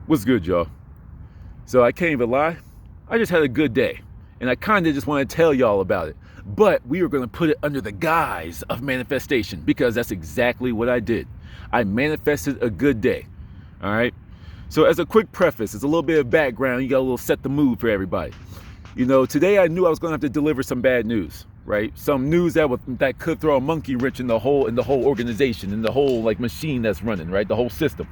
What's good, y'all? So I can't even lie. I just had a good day. And I kind of just want to tell y'all about it. But we are going to put it under the guise of manifestation because that's exactly what I did. I manifested a good day. All right. So as a quick preface, it's a little bit of background. You got a little set the mood for everybody. You know, today I knew I was going to have to deliver some bad news, right? Some news that could throw a monkey wrench in the whole organization, in the whole like machine that's running, right? The whole system.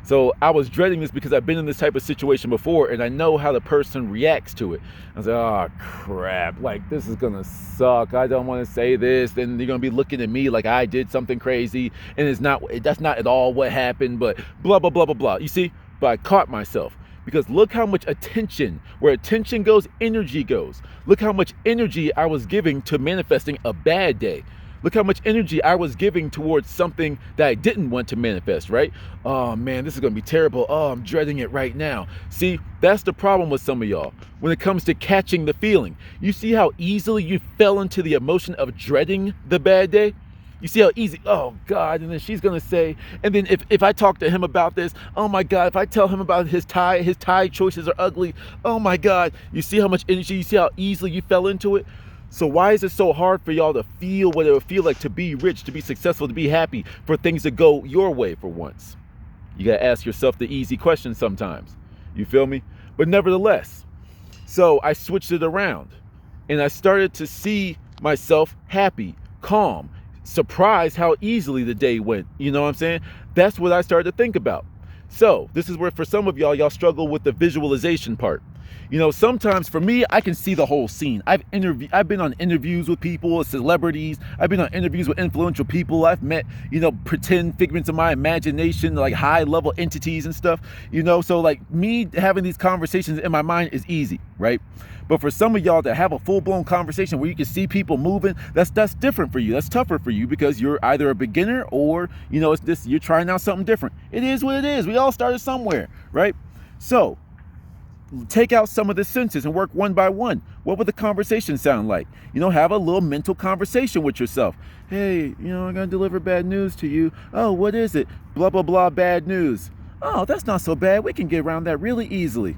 So I was dreading this because I've been in this type of situation before and I know how the person reacts to it. I was like, oh crap, like this is gonna suck. I don't want to say this. Then they're gonna be looking at me like I did something crazy and that's not at all what happened, but blah, blah, blah, blah, blah. You see, but I caught myself because look how much attention, where attention goes, energy goes. Look how much energy I was giving to manifesting a bad day. Look how much energy I was giving towards something that I didn't want to manifest, right? Oh man, this is gonna be terrible. Oh, I'm dreading it right now. See, that's the problem with some of y'all when it comes to catching the feeling. You see how easily you fell into the emotion of dreading the bad day? You see how easy, oh God, and then she's gonna say, and then if I talk to him about this, oh my God, if I tell him about his tie choices are ugly, oh my God, you see how much energy, you see how easily you fell into it? So why is it so hard for y'all to feel what it would feel like to be rich, to be successful, to be happy, for things to go your way for once? You gotta ask yourself the easy question sometimes. You feel me? But nevertheless, so I switched it around and I started to see myself happy, calm, surprised how easily the day went. You know what I'm saying? That's what I started to think about. So this is where for some of y'all struggle with the visualization part. You know, sometimes for me, I can see the whole scene. I've been on interviews with people, celebrities. I've been on interviews with influential people. I've met, you know, pretend figments of my imagination, like high level entities and stuff, you know. So like me having these conversations in my mind is easy, right? But for some of y'all to have a full-blown conversation where you can see people moving, that's different for you. That's tougher for you because you're either a beginner or, you know, you're trying out something different. It is what it is. We all started somewhere, right? So take out some of the senses and work one by one. What would the conversation sound like? You know, have a little mental conversation with yourself. Hey, you know, I'm going to deliver bad news to you. Oh, what is it? Blah, blah, blah, bad news. Oh, that's not so bad. We can get around that really easily.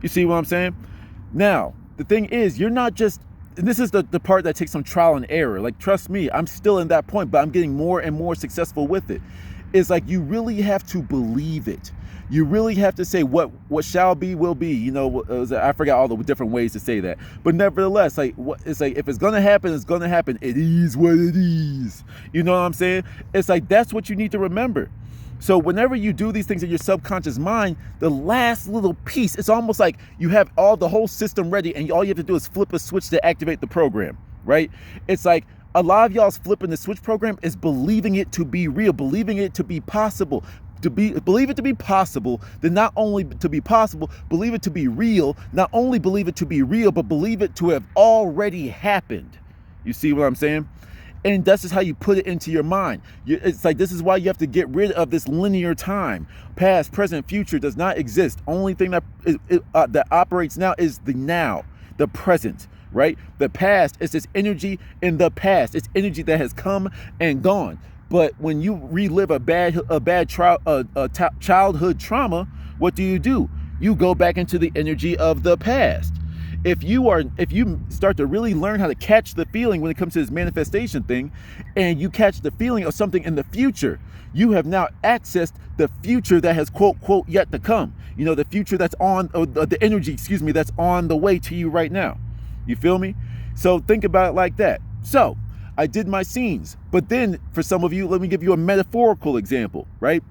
You see what I'm saying? Now, the thing is, you're not just, and this is the part that takes some trial and error. Like, trust me, I'm still in that point, but I'm getting more and more successful with it. It's like you really have to believe it. You really have to say what shall be will be. You know, I forgot all the different ways to say that. But nevertheless, like it's like if it's gonna happen, it's gonna happen. It is what it is. You know what I'm saying? It's like that's what you need to remember. So whenever you do these things in your subconscious mind, the last little piece, it's almost like you have the whole system ready and all you have to do is flip a switch to activate the program, right? It's like a lot of y'all's flipping the switch program is believing it to be real, believing it to be possible. Believe it to be possible, then not only to be possible, believe it to be real, not only believe it to be real, but believe it to have already happened. You see what I'm saying? And that's just how you put it into your mind. It's like this is why you have to get rid of this linear time. Past, present, future does not exist. Only thing that operates now is the now, the present, right? The past is this energy in the past. It's energy that has come and gone. But when you relive a bad childhood trauma, what do? You go back into the energy of the past. If you start to really learn how to catch the feeling when it comes to this manifestation thing, and you catch the feeling of something in the future, you have now accessed the future that has quote yet to come. You know, the future that's on the energy, that's on the way to you right now. You feel me? So think about it like that. So I did my scenes, but then for some of you, let me give you a metaphorical example, right?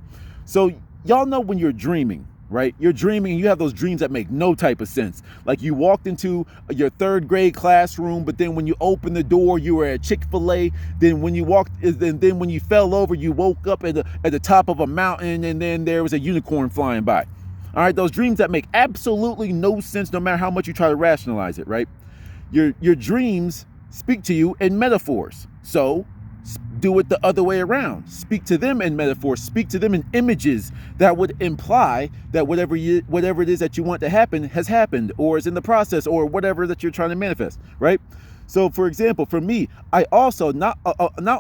So y'all know when you're dreaming, right? You're dreaming and you have those dreams that make no type of sense. Like you walked into your third grade classroom, but then when you opened the door, you were at Chick-fil-A. Then when you then when you fell over, you woke up at the top of a mountain and then there was a unicorn flying by. All right, those dreams that make absolutely no sense no matter how much you try to rationalize it, right? Your dreams speak to you in metaphors. So do it the other way around. Speak to them in metaphors. Speak to them in images that would imply that whatever it is that you want to happen has happened or is in the process or whatever that you're trying to manifest, right? So for example, for me, I also not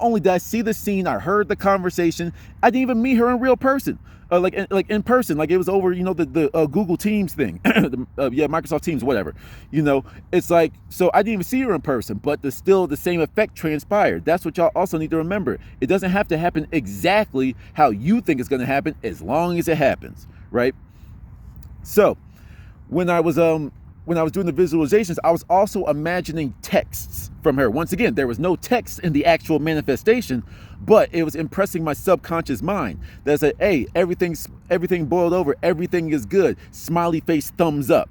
only did I see the scene, I heard the conversation, I didn't even meet her in real person. like in person, like it was over, the Google Teams thing, Microsoft Teams, whatever. It's like, so I didn't even see her in person, but still the same effect transpired. That's what y'all also need to remember. It doesn't have to happen exactly how you think it's going to happen, as long as it happens, right? So when I was doing the visualizations, I was also imagining texts from her. Once again, there was no text in the actual manifestation, but it was impressing my subconscious mind that said, hey, everything boiled over, everything is good, smiley face, thumbs up,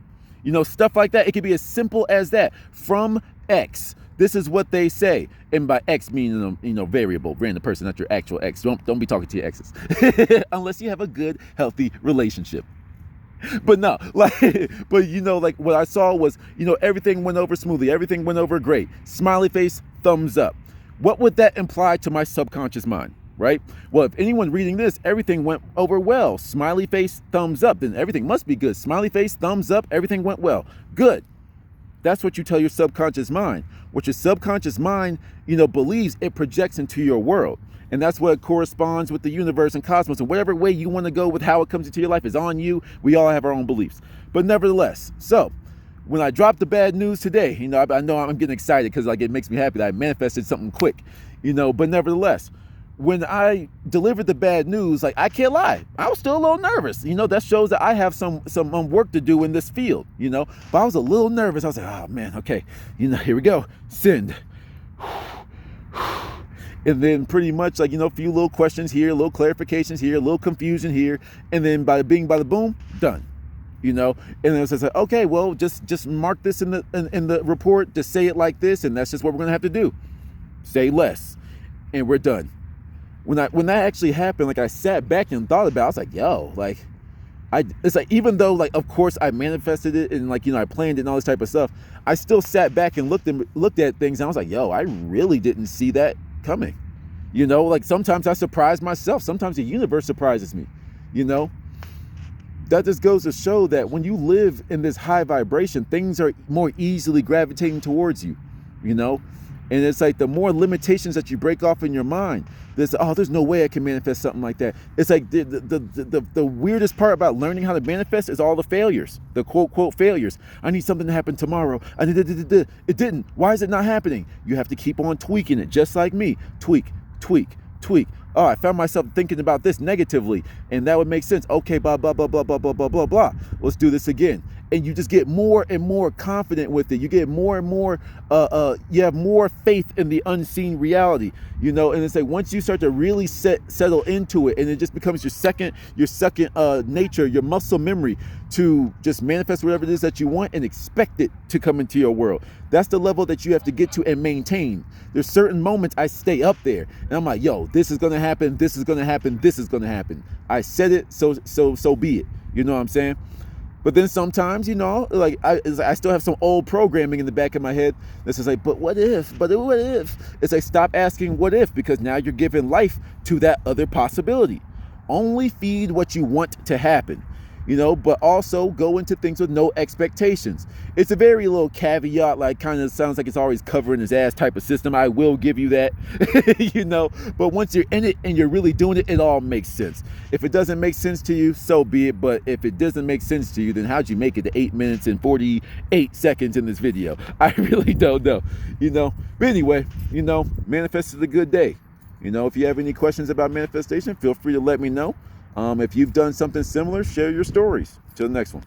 stuff like that. It could be as simple as that. From X, this is what they say. And by X meaning, variable, random person, not your actual ex. Don't be talking to your exes unless you have a good, healthy relationship. But no, like what I saw was, everything went over smoothly. Everything went over great. Smiley face, thumbs up. What would that imply to my subconscious mind, right? Well, if anyone reading this, everything went over well. Smiley face, thumbs up. Then everything must be good. Smiley face, thumbs up. Everything went well. Good. That's what you tell your subconscious mind. What your subconscious mind, believes, it projects into your world. And that's what corresponds with the universe and cosmos. And whatever way you want to go with how it comes into your life is on you. We all have our own beliefs. But nevertheless, so when I dropped the bad news today, I know I'm getting excited because it makes me happy that I manifested something quick, but nevertheless, when I delivered the bad news, I can't lie, I was still a little nervous. That shows that I have some work to do in this field, but I was a little nervous. I was like, oh man, okay, here we go, send. And then pretty much a few little questions here, a little clarifications here, a little confusion here, and then by the boom, done. And then it says, okay, well, just mark this in the report, just say it like this, and that's just what we're gonna have to do. Say less, and we're done. When that actually happened, I sat back and thought about it, I was like, yo, it's even though of course I manifested it and I planned it and all this type of stuff, I still sat back and looked at things, and I was like, yo, I really didn't see that coming. Sometimes I surprise myself. Sometimes the universe surprises me. That just goes to show that when you live in this high vibration, things are more easily gravitating towards you, and it's the more limitations that you break off in your mind, there's no way I can manifest something like that. It's the weirdest part about learning how to manifest is all the failures, the quote failures. I need something to happen tomorrow. It didn't. Why is it not happening? You have to keep on tweaking it, just like me. Tweak. Oh, I found myself thinking about this negatively, and that would make sense. Okay, blah, blah, blah, blah, blah, blah, blah, blah, blah. Let's do this again. And you just get more and more confident with it. You get more and more, you have more faith in the unseen reality, and it's once you start to really settle into it, and it just becomes your second nature, your muscle memory to just manifest whatever it is that you want and expect it to come into your world. That's the level that you have to get to and maintain. There's certain moments I stay up there and I'm like, yo, this is going to happen. This is going to happen. This is going to happen. I said it. So be it. You know what I'm saying? But then sometimes, I still have some old programming in the back of my head that's just but what if? But what if? It's stop asking what if, because now you're giving life to that other possibility. Only feed what you want to happen. But also go into things with no expectations. It's a very little caveat, kind of sounds like it's always covering his ass type of system. I will give you that, but once you're in it and you're really doing it, it all makes sense. If it doesn't make sense to you, so be it. But if it doesn't make sense to you, then how'd you make it to 8 minutes and 48 seconds in this video? I really don't know, but anyway, manifested a good day. If you have any questions about manifestation, feel free to let me know. If you've done something similar, share your stories. Till the next one.